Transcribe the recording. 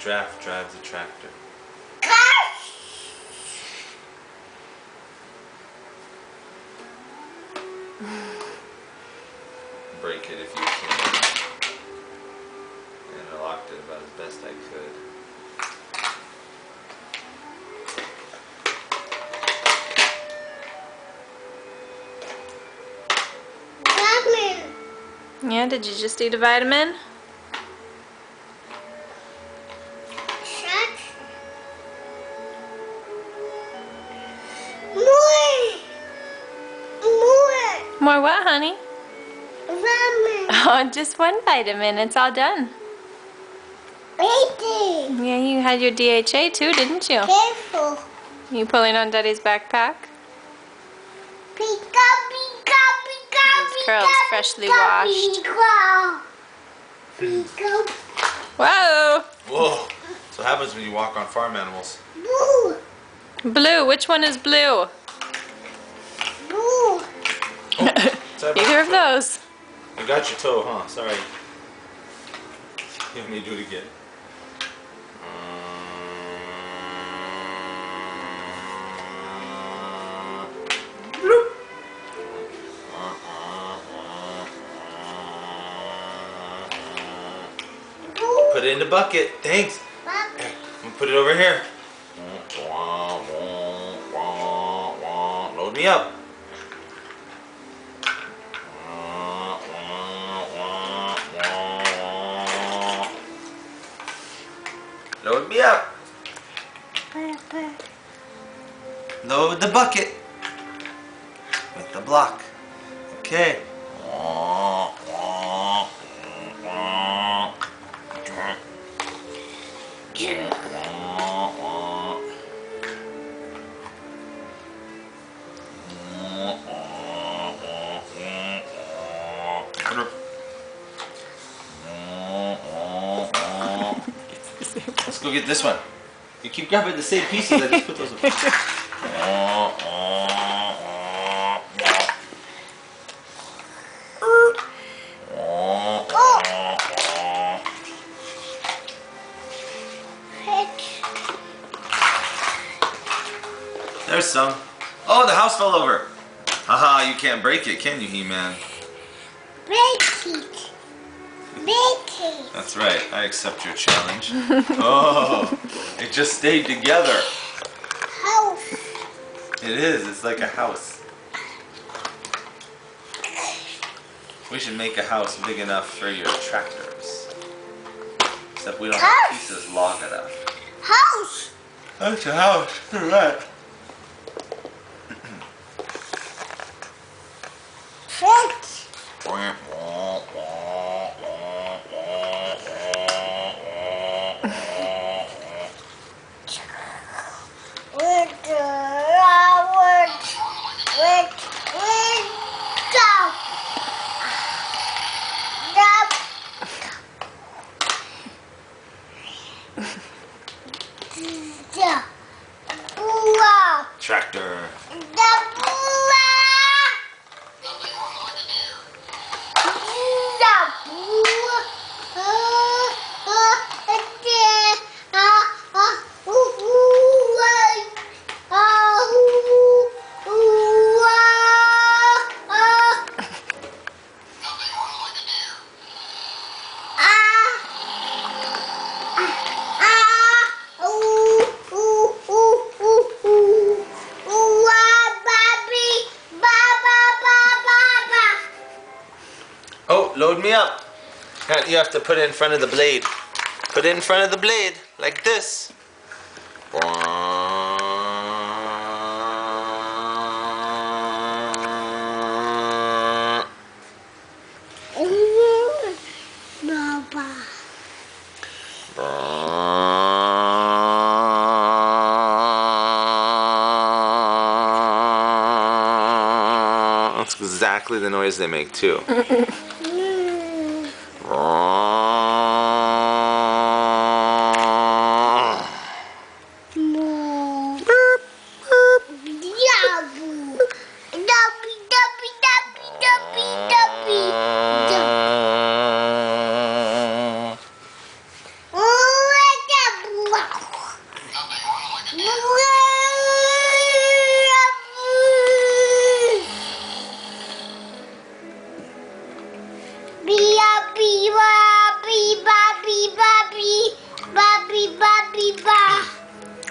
giraffe drives a tractor. Break it if you can. And I locked it about as best I could. Yeah, did you just eat a vitamin? More what, honey? Vitamin. Oh, just one vitamin. It's all done. Yeah, you had your DHA too, didn't you? Careful. You pulling on Daddy's backpack? Pika, pika, pika, His curls freshly washed. Pika. Whoa! Whoa! That's what happens when you walk on farm animals. Boo. Blue. Which one is blue? Boo. Sorry about Either your of toe. those. I got your toe, huh? Sorry. Let me do it again. Put it in the bucket. Thanks. Bucket. I'm gonna put it over here. Load me up. Load me up. Load the bucket with the block. Okay. Let's go get this one. You keep grabbing the same pieces. I just put those. There's some. Oh, the house fell over. Haha, you can't break it, can you, He-Man? Break it. Break it. That's right. I accept your challenge. Oh, it just stayed together. House. It is. It's like a house. We should make a house big enough for your tractors. Except we don't have pieces long enough. House. That's a house. You're right. Fence. Tractor. Oh, load me up. You have to put it in front of the blade. Put it in front of the blade, like this. That's exactly the noise they make too.